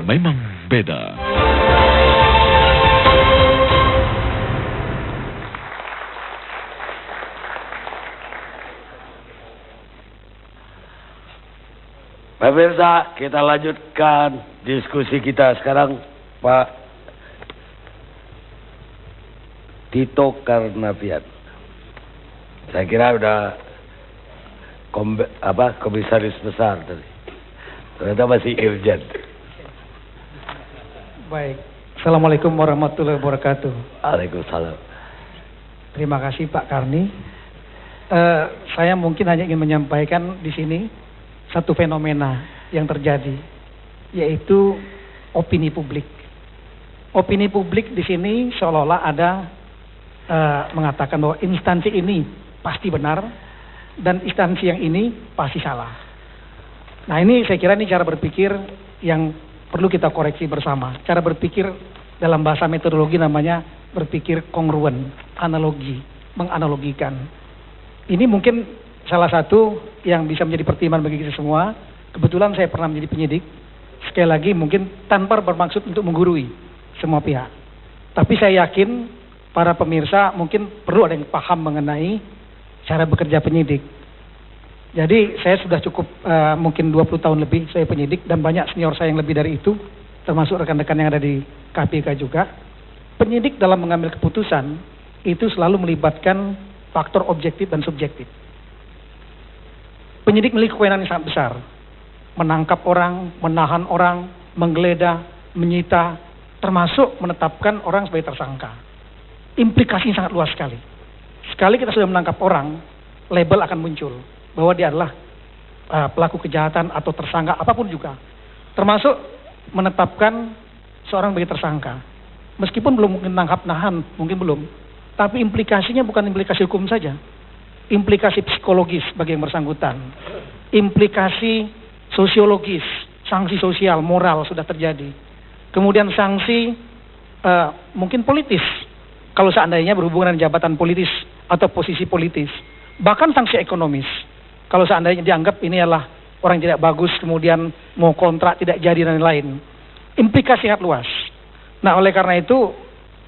memang beda. Pemirsa, kita lanjutkan diskusi kita sekarang, Pak Tito Karnavian. Saya kira udah komisaris besar tadi. Ternyata masih Irjen. Baik. Assalamualaikum warahmatullahi wabarakatuh. Waalaikumsalam. Terima kasih Pak Karni. Saya mungkin hanya ingin menyampaikan di sini satu fenomena yang terjadi, yaitu opini publik. Opini publik di sini seolah-olah ada mengatakan bahwa instansi ini pasti benar dan instansi yang ini pasti salah. Nah ini saya kira ini cara berpikir yang perlu kita koreksi bersama. Cara berpikir dalam bahasa metodologi namanya berpikir kongruen, analogi, menganalogikan. Ini mungkin salah satu yang bisa menjadi pertimbangan bagi kita semua. Kebetulan saya pernah menjadi penyidik. Sekali lagi mungkin tanpa bermaksud untuk menggurui semua pihak. Tapi saya yakin para pemirsa mungkin perlu ada yang paham mengenai cara bekerja penyidik. Jadi saya sudah cukup mungkin 20 tahun lebih saya penyidik dan banyak senior saya yang lebih dari itu, termasuk rekan-rekan yang ada di KPK juga. Penyidik dalam mengambil keputusan itu selalu melibatkan faktor objektif dan subjektif. Penyidik memiliki kewenangan yang sangat besar. Menangkap orang, menahan orang, menggeledah, menyita, termasuk menetapkan orang sebagai tersangka. Implikasinya sangat luas sekali. Sekali kita sudah menangkap orang, label akan muncul bahwa dia adalah pelaku kejahatan atau tersangka apapun juga. Termasuk menetapkan seorang sebagai tersangka. Meskipun belum mungkin tangkap nahan, mungkin belum. Tapi implikasinya bukan implikasi hukum saja. Implikasi psikologis bagi yang bersangkutan. Implikasi sosiologis, sanksi sosial, moral sudah terjadi. Kemudian sanksi mungkin politis. Kalau seandainya berhubungan dengan jabatan politis atau posisi politis. Bahkan sanksi ekonomis. Kalau seandainya dianggap ini adalah orang yang tidak bagus, kemudian mau kontrak, tidak jadi dan lain-lain. Implikasi sangat luas. Nah oleh karena itu,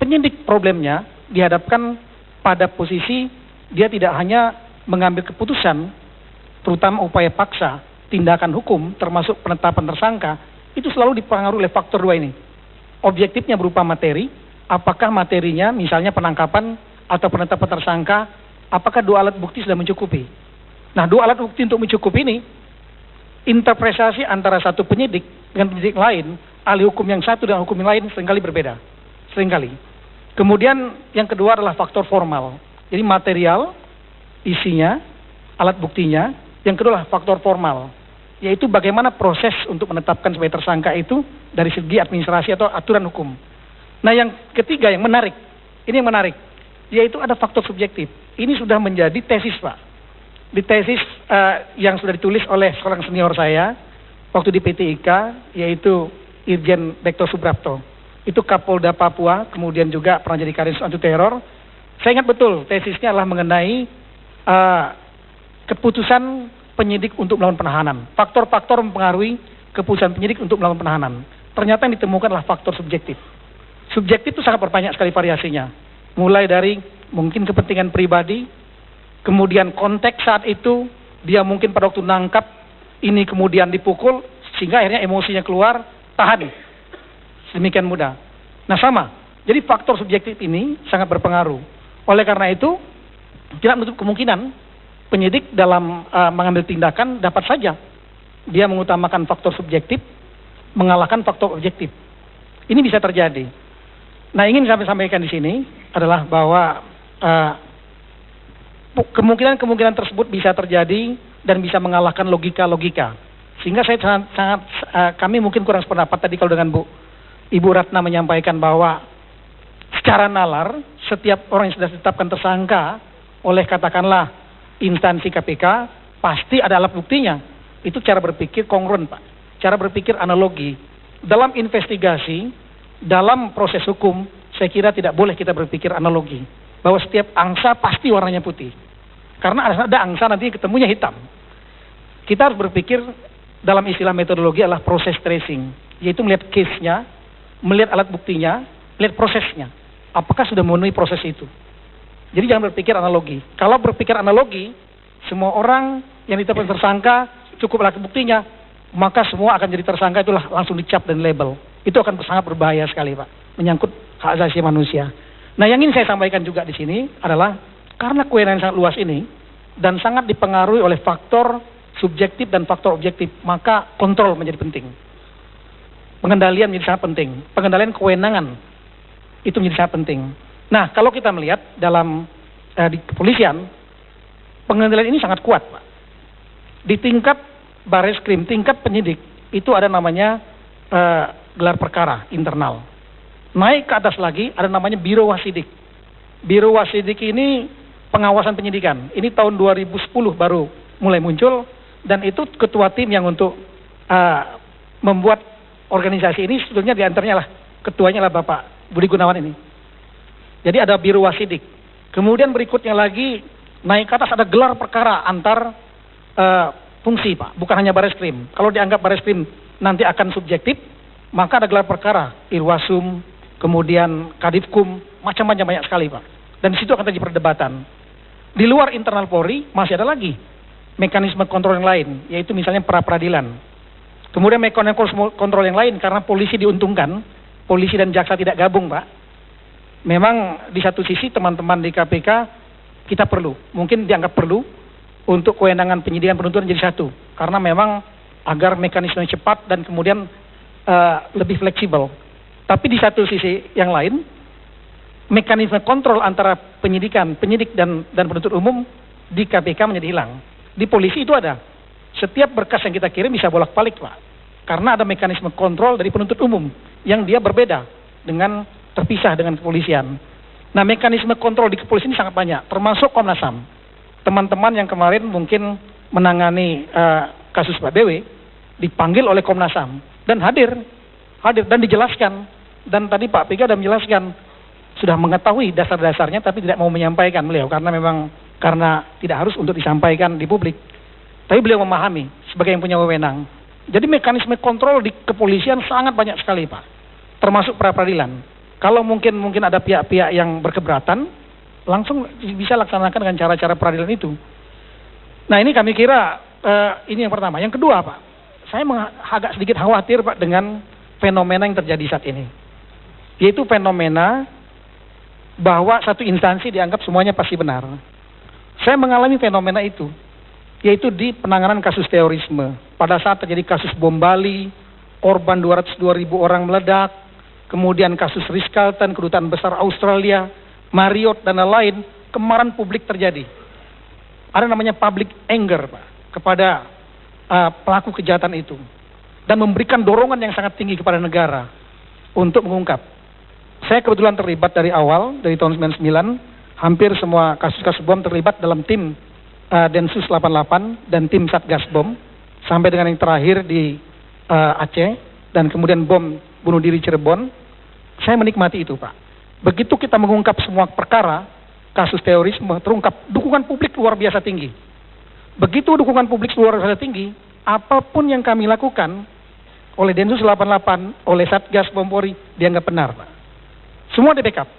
penyidik problemnya dihadapkan pada posisi dia tidak hanya mengambil keputusan, terutama upaya paksa, tindakan hukum, termasuk penetapan tersangka, itu selalu dipengaruhi oleh faktor dua ini. Objektifnya berupa materi, apakah materinya misalnya penangkapan atau penetapan tersangka, apakah dua alat bukti sudah mencukupi. Nah dua alat bukti untuk mencukupi ini, interpretasi antara satu penyidik dengan penyidik lain, ahli hukum yang satu dengan hukum yang lain seringkali berbeda. Seringkali. Kemudian yang kedua adalah faktor formal. Jadi material, isinya, alat buktinya. Yang kedua adalah faktor formal. Yaitu bagaimana proses untuk menetapkan sebagai tersangka itu dari segi administrasi atau aturan hukum. Nah yang ketiga yang menarik. Ini yang menarik. Yaitu ada faktor subjektif. Ini sudah menjadi tesis Pak. Di tesis yang sudah ditulis oleh seorang senior saya. Waktu di PT IKA. Yaitu Irjen Bekto Subrapto. Itu Kapolda Papua, kemudian juga pernah jadi Kadis Anti Teror. Saya ingat betul, tesisnya adalah mengenai keputusan penyidik untuk melakukan penahanan. Faktor-faktor mempengaruhi keputusan penyidik untuk melakukan penahanan. Ternyata yang ditemukan adalah faktor subjektif. Subjektif itu sangat berbanyak sekali variasinya. Mulai dari mungkin kepentingan pribadi, kemudian konteks saat itu, dia mungkin pada waktu nangkap, ini kemudian dipukul, sehingga akhirnya emosinya keluar, tahan. Demikian mudah. Nah sama, jadi faktor subjektif ini sangat berpengaruh. Oleh karena itu, tidak menutup kemungkinan penyidik dalam mengambil tindakan dapat saja dia mengutamakan faktor subjektif, mengalahkan faktor objektif. Ini bisa terjadi. Nah ingin saya sampaikan di sini adalah bahwa kemungkinan tersebut bisa terjadi dan bisa mengalahkan logika-logika. Sehingga saya sangat kami mungkin kurang sependapat tadi kalau dengan Ibu Ratna menyampaikan bahwa secara nalar setiap orang yang sudah ditetapkan tersangka oleh katakanlah instansi KPK pasti ada alat buktinya. Itu cara berpikir kongruen Pak. Cara berpikir analogi. Dalam investigasi, dalam proses hukum, saya kira tidak boleh kita berpikir analogi. Bahwa setiap angsa pasti warnanya putih. Karena ada angsa nanti ketemunya hitam. Kita harus berpikir dalam istilah metodologi adalah proses tracing. yaitu melihat case-nya, melihat alat buktinya, melihat prosesnya. Apakah sudah memenuhi proses itu? Jadi jangan berpikir analogi. Kalau berpikir analogi, semua orang yang ditetapkan tersangka cukup alat buktinya, maka semua akan jadi tersangka, itulah langsung dicap dan label. Itu akan sangat berbahaya sekali, Pak, menyangkut hak asasi manusia. Nah, yang ingin saya sampaikan juga di sini adalah karena kewenangan sangat luas ini dan sangat dipengaruhi oleh faktor subjektif dan faktor objektif, maka kontrol menjadi penting. Pengendalian menjadi sangat penting. Pengendalian kewenangan itu menjadi sangat penting. Nah, kalau kita melihat dalam di kepolisian, pengendalian ini sangat kuat, Pak. Di tingkat Bareskrim, tingkat penyidik, itu ada namanya gelar perkara internal. Naik ke atas lagi ada namanya Biro Wasidik. Biro Wasidik ini pengawasan penyidikan. Ini tahun 2010 baru mulai muncul, dan itu ketua tim yang untuk membuat organisasi ini sebetulnya diantaranya lah ketuanya lah Bapak Budi Gunawan ini. Jadi ada Biro Wasidik. Kemudian berikutnya lagi naik ke atas ada gelar perkara antar fungsi, Pak, bukan hanya Bareskrim. Kalau dianggap Bareskrim nanti akan subjektif, maka ada gelar perkara Irwasum, kemudian Kadifkum, macam-macam banyak sekali, Pak. Dan di situ akan terjadi perdebatan. Di luar internal Polri masih ada lagi mekanisme kontrol yang lain, yaitu misalnya pra peradilan. Kemudian mekanisme kontrol yang lain karena polisi diuntungkan, polisi dan jaksa tidak gabung, Pak. Memang di satu sisi teman-teman di KPK kita perlu, mungkin dianggap perlu untuk kewenangan penyidikan penuntutan jadi satu, karena memang agar mekanisme cepat dan kemudian lebih fleksibel. Tapi di satu sisi yang lain, mekanisme kontrol antara penyidik dan penuntut umum di KPK menjadi hilang. Di polisi itu ada. Setiap berkas yang kita kirim bisa bolak-balik, Pak. Karena ada mekanisme kontrol dari penuntut umum yang dia berbeda dengan terpisah dengan kepolisian. Nah, mekanisme kontrol di kepolisian ini sangat banyak, termasuk Komnas HAM. Teman-teman yang kemarin mungkin menangani kasus Pak Dewi dipanggil oleh Komnas HAM dan hadir dan dijelaskan. Dan tadi Pak Pega sudah menjelaskan, sudah mengetahui dasar-dasarnya tapi tidak mau menyampaikan beliau karena tidak harus untuk disampaikan di publik. Tapi beliau memahami sebagai yang punya wewenang. Jadi mekanisme kontrol di kepolisian sangat banyak sekali, Pak. Termasuk pra peradilan. Kalau mungkin ada pihak-pihak yang berkeberatan, langsung bisa laksanakan dengan cara-cara peradilan itu. Nah, ini kami kira ini yang pertama. Yang kedua, Pak, saya agak sedikit khawatir, Pak, dengan fenomena yang terjadi saat ini. Yaitu fenomena bahwa satu instansi dianggap semuanya pasti benar. Saya mengalami fenomena itu, yaitu di penanganan kasus terorisme. Pada saat terjadi kasus bom Bali, korban 202.000 orang meledak, kemudian kasus Ritz-Carlton, kedutaan besar Australia, Marriott, dan lain-lain, kemarahan publik terjadi. Ada namanya public anger, Pak, kepada pelaku kejahatan itu. Dan memberikan dorongan yang sangat tinggi kepada negara untuk mengungkap. Saya kebetulan terlibat dari awal, dari tahun 99, hampir semua kasus-kasus bom terlibat dalam tim Densus 88 dan tim Satgas Bom, sampai dengan yang terakhir di Aceh, dan kemudian bom bunuh diri Cirebon. Saya menikmati itu, Pak. Begitu kita mengungkap semua perkara, kasus terorisme, terungkap, dukungan publik luar biasa tinggi. Begitu dukungan publik luar biasa tinggi, apapun yang kami lakukan oleh Densus 88, oleh Satgas Bom Polri, dianggap benar, Pak. Semua di backup.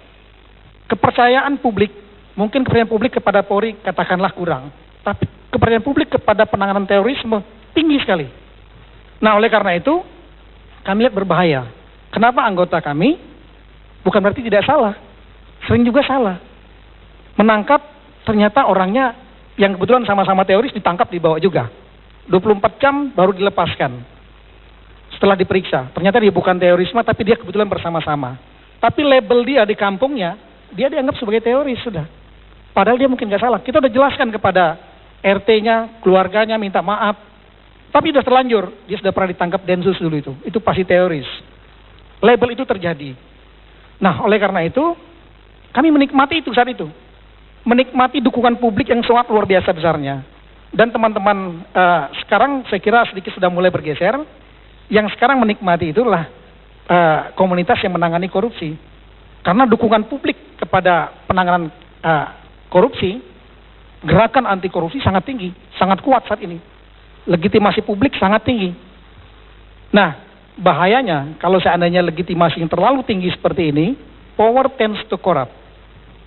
Kepercayaan publik, mungkin kepercayaan publik kepada Polri katakanlah kurang, tapi kepercayaan publik kepada penanganan terorisme tinggi sekali. Nah, oleh karena itu, kami lihat berbahaya. Kenapa anggota kami bukan berarti tidak salah, sering juga salah. Menangkap ternyata orangnya yang kebetulan sama-sama teroris ditangkap, dibawa juga. 24 jam baru dilepaskan. Setelah diperiksa, ternyata dia bukan terorisme tapi dia kebetulan bersama-sama. Tapi label dia di kampungnya, dia dianggap sebagai teroris sudah. Padahal dia mungkin nggak salah. Kita udah jelaskan kepada RT-nya, keluarganya, minta maaf. Tapi sudah terlanjur, dia sudah pernah ditangkap Densus dulu itu. Itu pasti teroris. Label itu terjadi. Nah, oleh karena itu, kami menikmati itu saat itu. Menikmati dukungan publik yang sangat luar biasa besarnya. Dan teman-teman sekarang saya kira sedikit sudah mulai bergeser. Yang sekarang menikmati itulah komunitas yang menangani korupsi. Karena dukungan publik kepada penanganan korupsi, gerakan anti korupsi sangat tinggi, sangat kuat saat ini. Legitimasi publik sangat tinggi. Nah, bahayanya kalau seandainya legitimasi yang terlalu tinggi seperti ini, power tends to corrupt.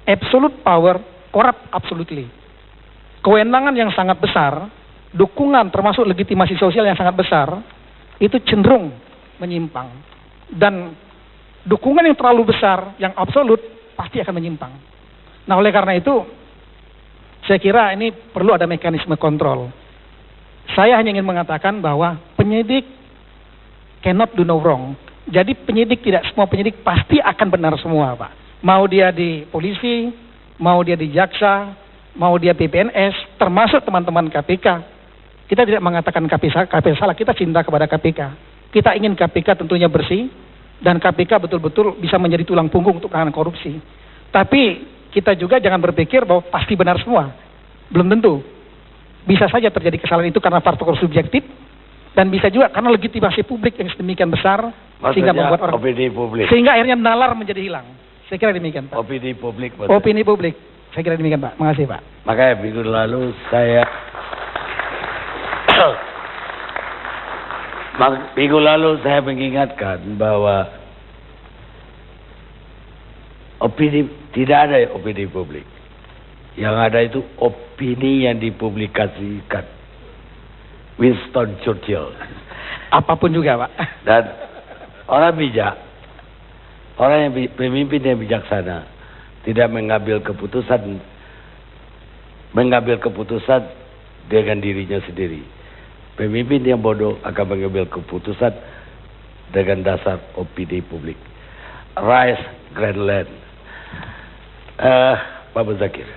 Absolute power corrupt absolutely. Kewenangan yang sangat besar, dukungan termasuk legitimasi sosial yang sangat besar, itu cenderung menyimpang. Dan dukungan yang terlalu besar, yang absolut, pasti akan menyimpang. Nah, oleh karena itu, saya kira ini perlu ada mekanisme kontrol. Saya hanya ingin mengatakan bahwa penyidik cannot do no wrong. Jadi penyidik, tidak semua penyidik pasti akan benar semua, Pak. Mau dia di polisi, mau dia di jaksa, mau dia PPNS, termasuk teman-teman KPK. Kita tidak mengatakan KPK salah, kita cinta kepada KPK. Kita ingin KPK tentunya bersih, dan KPK betul-betul bisa menjadi tulang punggung untuk penanganan korupsi. Tapi kita juga jangan berpikir bahwa pasti benar semua. Belum tentu. Bisa saja terjadi kesalahan itu karena faktor subjektif, dan bisa juga karena legitimasi publik yang sedemikian besar, sehingga membuat orang, opini publik, sehingga akhirnya nalar menjadi hilang. Saya kira demikian, Pak. Opini publik. Opini publik. Saya kira demikian, Pak. Makasih, Pak. Makanya minggu lalu saya mengingatkan bahwa tidak ada opini publik. Yang ada itu opini yang dipublikasikan. Winston Churchill. Apapun juga, Pak. Dan orang bijak, pemimpin yang bijaksana tidak mengambil keputusan dengan dirinya sendiri. Pemimpin yang bodoh akan mengambil keputusan dengan dasar opini publik. Rice Grandland. Pak Muzakir.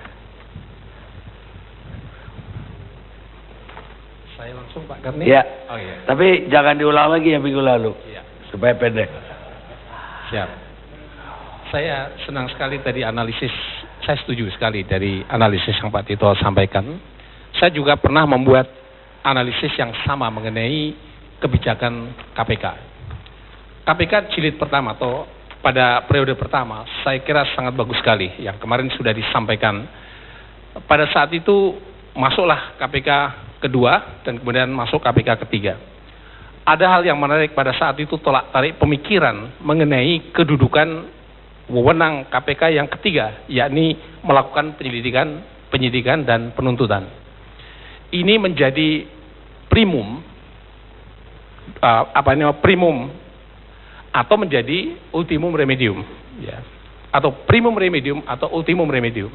Saya langsung, Pak Garni. Ya. Oh, iya. Tapi jangan diulang lagi yang minggu lalu. Iya. Supaya pendek. Siap. Saya senang sekali tadi analisis, saya setuju sekali dari analisis yang Pak Tito sampaikan. Saya juga pernah membuat analisis yang sama mengenai kebijakan KPK. KPK jilid pertama atau pada periode pertama, saya kira sangat bagus sekali. Yang kemarin sudah disampaikan. Pada saat itu masuklah KPK kedua dan kemudian masuk KPK ketiga. Ada hal yang menarik pada saat itu, tolak tarik pemikiran mengenai kedudukan wewenang KPK yang ketiga, yakni melakukan penyidikan dan penuntutan. Ini menjadi primum atau menjadi ultimum remedium, ya, atau primum remedium atau ultimum remedium.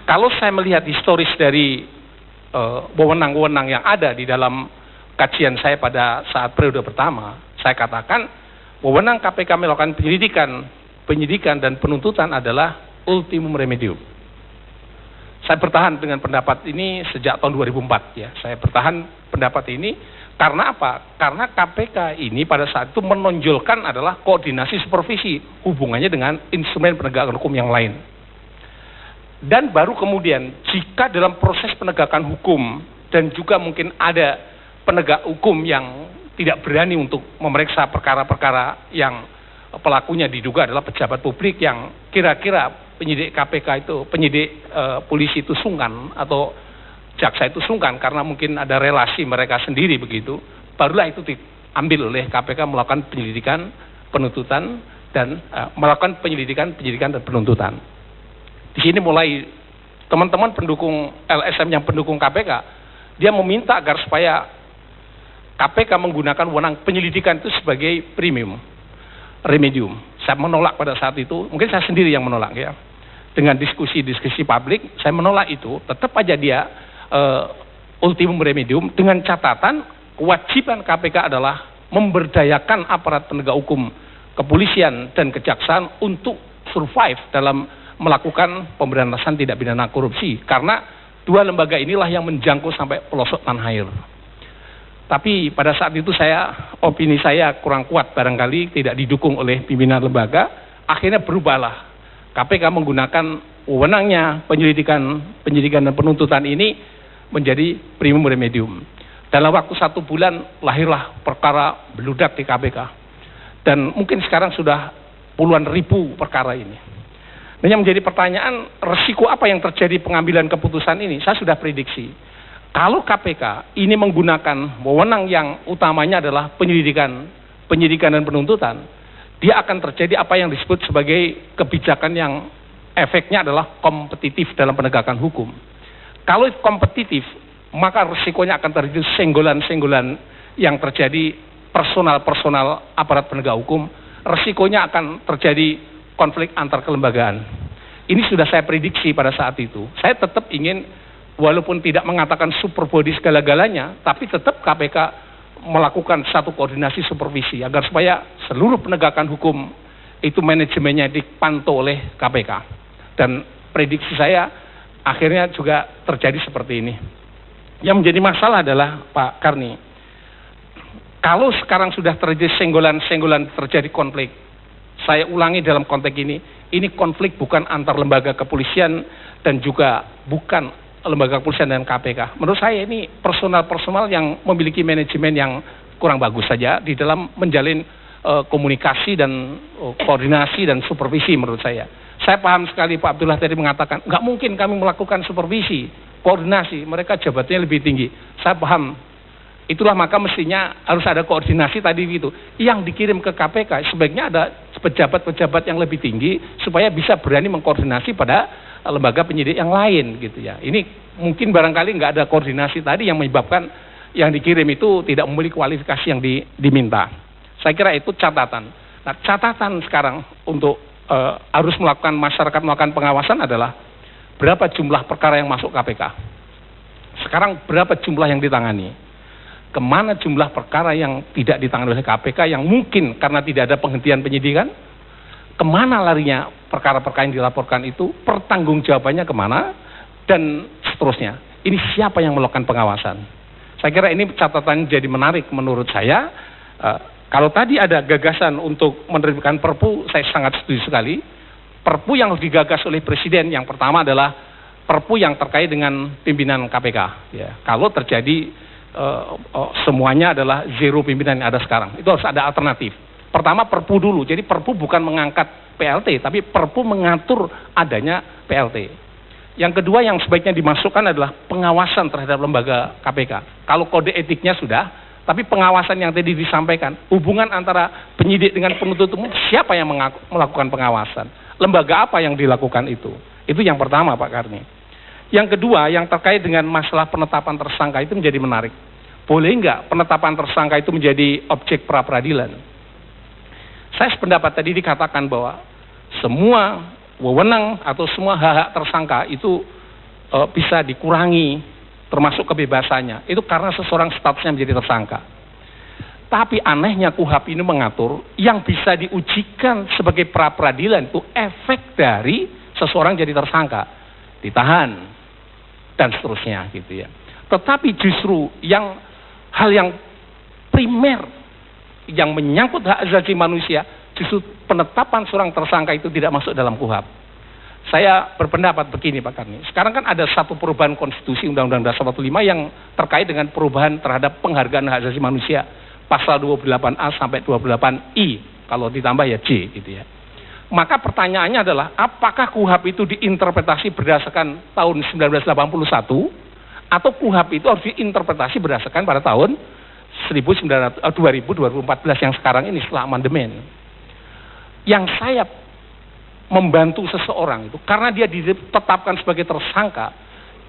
Kalau saya melihat historis dari wewenang-wewenang yang ada di dalam kajian saya pada saat periode pertama, saya katakan wewenang KPK melakukan penyidikan dan penuntutan adalah ultimum remedium. Saya bertahan dengan pendapat ini sejak tahun 2004, ya. Saya bertahan pendapat ini karena apa? Karena KPK ini pada saat itu menonjolkan adalah koordinasi supervisi hubungannya dengan instrumen penegakan hukum yang lain. Dan baru kemudian jika dalam proses penegakan hukum dan juga mungkin ada penegak hukum yang tidak berani untuk memeriksa perkara-perkara yang pelakunya diduga adalah pejabat publik yang kira-kira penyidik KPK itu, penyidik polisi itu sungkan atau jaksa itu sungkan karena mungkin ada relasi mereka sendiri begitu, barulah itu diambil oleh KPK melakukan penyelidikan, penuntutan dan melakukan penyelidikan dan penuntutan. Di sini mulai teman-teman pendukung LSM yang pendukung KPK, dia meminta agar supaya KPK menggunakan wewenang penyelidikan itu sebagai premium remedium. Saya menolak pada saat itu, mungkin saya sendiri yang menolak, ya. Dengan diskusi publik, saya menolak itu. Tetap aja dia ultimum remedium dengan catatan kewajiban KPK adalah memberdayakan aparat penegak hukum, kepolisian dan kejaksaan untuk survive dalam melakukan pemberantasan tindak pidana korupsi, karena dua lembaga inilah yang menjangkau sampai pelosok tanah air. Tapi pada saat itu opini saya kurang kuat, barangkali tidak didukung oleh pimpinan lembaga. Akhirnya berubahlah. KPK menggunakan wewenangnya penyidikan dan penuntutan ini menjadi primum remedium. Dalam waktu 1 bulan lahirlah perkara beludak di KPK. Dan mungkin sekarang sudah puluhan ribu perkara ini. Nah, yang menjadi pertanyaan, resiko apa yang terjadi pengambilan keputusan ini? Saya sudah prediksi. Kalau KPK ini menggunakan wewenang yang utamanya adalah penyelidikan, penyidikan dan penuntutan, dia akan terjadi apa yang disebut sebagai kebijakan yang efeknya adalah kompetitif dalam penegakan hukum. Kalau kompetitif, maka risikonya akan terjadi senggolan-senggolan yang terjadi personal aparat penegak hukum, risikonya akan terjadi konflik antar kelembagaan. Ini sudah saya prediksi pada saat itu. Saya tetap ingin, walaupun tidak mengatakan superbody segala-galanya, tapi tetap KPK melakukan satu koordinasi supervisi agar supaya seluruh penegakan hukum itu manajemennya dipantau oleh KPK. Dan prediksi saya akhirnya juga terjadi seperti ini. Yang menjadi masalah adalah Pak Karni, kalau sekarang sudah terjadi senggolan-senggolan, terjadi konflik, saya ulangi dalam konteks ini konflik bukan antar lembaga kepolisian dan juga bukan lembaga kepolisian dan KPK. Menurut saya ini personal yang memiliki manajemen yang kurang bagus saja di dalam menjalin komunikasi dan koordinasi dan supervisi menurut saya. Saya paham sekali Pak Abdullah tadi mengatakan, nggak mungkin kami melakukan supervisi, koordinasi, mereka jabatannya lebih tinggi. Saya paham. Itulah maka mestinya harus ada koordinasi tadi gitu. Yang dikirim ke KPK sebaiknya ada pejabat-pejabat yang lebih tinggi supaya bisa berani mengkoordinasi pada lembaga penyidik yang lain gitu ya. Ini mungkin barangkali nggak ada koordinasi tadi yang menyebabkan yang dikirim itu tidak memiliki kualifikasi yang diminta. Saya kira itu catatan. Nah, catatan sekarang untuk harus masyarakat melakukan pengawasan adalah berapa jumlah perkara yang masuk KPK. Sekarang berapa jumlah yang ditangani. Kemana jumlah perkara yang tidak ditangani oleh KPK yang mungkin karena tidak ada penghentian penyidikan, kemana larinya perkara-perkara yang dilaporkan itu, pertanggungjawabannya kemana, dan seterusnya. Ini siapa yang melakukan pengawasan? Saya kira ini catatan jadi menarik menurut saya. Kalau tadi ada gagasan untuk menerbitkan Perpu, saya sangat setuju sekali. Perpu yang harus digagas oleh Presiden yang pertama adalah Perpu yang terkait dengan pimpinan KPK. Ya, kalau terjadi semuanya adalah zero pimpinan yang ada sekarang, itu harus ada alternatif. Pertama Perpu dulu, jadi Perpu bukan mengangkat PLT, tapi Perpu mengatur adanya PLT. Yang kedua yang sebaiknya dimasukkan adalah pengawasan terhadap lembaga KPK. Kalau kode etiknya sudah, tapi pengawasan yang tadi disampaikan, hubungan antara penyidik dengan penuntut umum, siapa yang melakukan pengawasan? Lembaga apa yang dilakukan itu? Itu yang pertama Pak Karni. Yang kedua, yang terkait dengan masalah penetapan tersangka itu menjadi menarik. Boleh nggak penetapan tersangka itu menjadi objek pra-peradilan? Saya sependapat tadi dikatakan bahwa semua wewenang atau semua hak-hak tersangka itu bisa dikurangi, termasuk kebebasannya. Itu karena seseorang statusnya menjadi tersangka. Tapi anehnya KUHP ini mengatur yang bisa diujikan sebagai pra-peradilan itu efek dari seseorang jadi tersangka, ditahan, dan seterusnya gitu ya. Tetapi justru hal yang primer yang menyangkut hak asasi manusia, justru penetapan seorang tersangka itu tidak masuk dalam KUHP. Saya berpendapat begini Pak Karni. Sekarang kan ada satu perubahan konstitusi Undang-Undang Dasar 45 yang terkait dengan perubahan terhadap penghargaan hak asasi manusia, pasal 28A sampai 28I, kalau ditambah ya J gitu ya. Maka pertanyaannya adalah, apakah KUHP itu diinterpretasi berdasarkan tahun 1981 atau KUHP itu harus diinterpretasi berdasarkan pada tahun 2014 yang sekarang ini setelah amandemen. Yang saya membantu seseorang itu karena dia ditetapkan sebagai tersangka,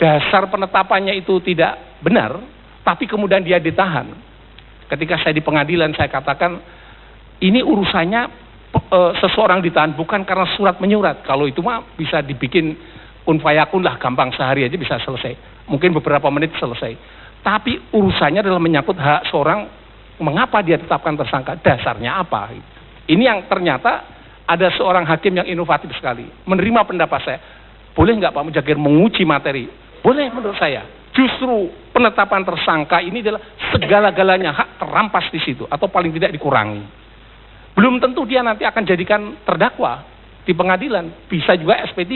dasar penetapannya itu tidak benar, tapi kemudian dia ditahan. Ketika saya di pengadilan saya katakan ini urusannya seseorang ditahan bukan karena surat menyurat. Kalau itu mah bisa dibikin kun fayakun lah, gampang, sehari aja bisa selesai. Mungkin beberapa menit selesai. Tapi urusannya adalah menyangkut hak seorang, mengapa dia ditetapkan tersangka, dasarnya apa. Ini yang ternyata ada seorang hakim yang inovatif sekali. Menerima pendapat saya. Boleh nggak Pak Mujagir menguji materi? Boleh menurut saya. Justru penetapan tersangka ini adalah segala-galanya hak terampas di situ atau paling tidak dikurangi. Belum tentu dia nanti akan jadikan terdakwa di pengadilan, bisa juga SP3.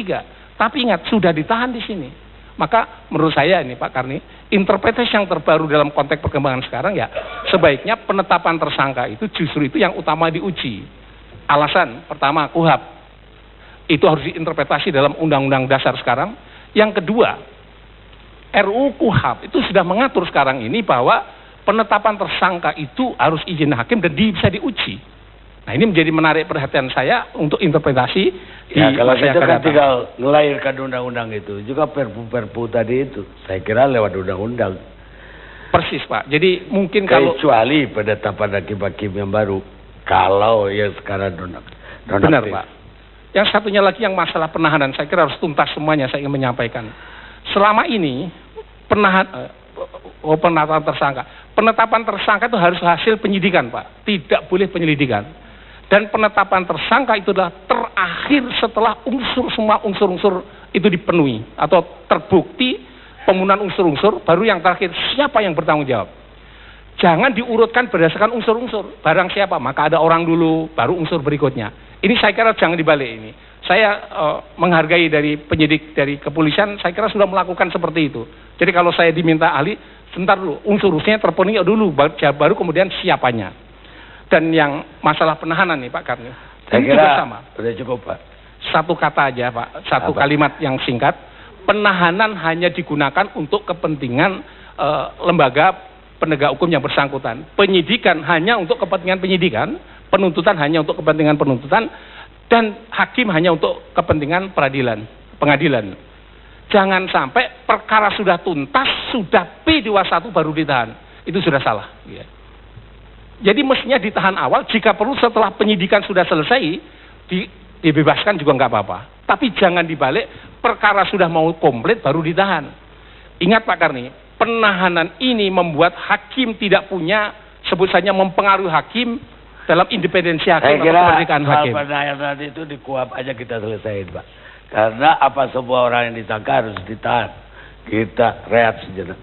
Tapi ingat, sudah ditahan di sini. Maka menurut saya ini Pak Karni, interpretasi yang terbaru dalam konteks perkembangan sekarang ya, sebaiknya penetapan tersangka itu justru itu yang utama diuji. Alasan pertama KUHP itu harus diinterpretasi dalam Undang-Undang Dasar sekarang. Yang kedua, RUU KUHP itu sudah mengatur sekarang ini bahwa penetapan tersangka itu harus izin hakim dan bisa diuji. Nah, ini menjadi menarik perhatian saya untuk interpretasi Ya, di kalau masa yang kita akan kan datang. tinggal ngelahirkan undang-undang itu, juga perpu-perpu tadi itu, saya kira lewat undang-undang. Persis, Pak. Jadi mungkin kalau Kecuali penetapan hakim-hakim yang baru, kalau yang sekarang benar, Pak. Yang satunya lagi yang masalah penahanan, saya kira harus tuntas semuanya, saya ingin menyampaikan. Selama ini penetapan tersangka itu harus hasil penyidikan, Pak. Tidak boleh penyelidikan. Dan penetapan tersangka itu adalah terakhir setelah semua unsur-unsur itu dipenuhi atau terbukti pemenuhan unsur-unsur, baru yang terakhir siapa yang bertanggung jawab. Jangan diurutkan berdasarkan unsur-unsur. Barang siapa, maka ada orang dulu, baru unsur berikutnya. Ini saya kira jangan dibalik ini. Saya menghargai dari penyidik dari kepolisian, saya kira sudah melakukan seperti itu. Jadi kalau saya diminta ahli, sebentar dulu, unsur-unsurnya terpenuhi dulu, baru kemudian siapanya. Dan yang masalah penahanan nih Pak Karni, Saya ini kira juga sama. sudah cukup, Pak. Satu kata aja Pak, satu Apa? kalimat yang singkat. Penahanan hanya digunakan untuk kepentingan lembaga penegak hukum yang bersangkutan. Penyidikan hanya untuk kepentingan penyidikan, penuntutan hanya untuk kepentingan penuntutan, dan hakim hanya untuk kepentingan pengadilan. Jangan sampai perkara sudah tuntas, sudah P21 baru ditahan. Itu sudah salah. Ya. Jadi mestinya ditahan awal, jika perlu setelah penyidikan sudah selesai, dibebaskan juga nggak apa-apa. Tapi jangan dibalik, perkara sudah mau komplit baru ditahan. Ingat Pak Karni, penahanan ini membuat hakim tidak punya, sebut saja mempengaruhi hakim dalam independensi hakim Saya atau kira kemerdekaan hal hakim. penahanan itu di KUHP aja kita selesaiin, Pak. Karena apa semua orang yang disangka harus ditahan. Kita rehat sejenak.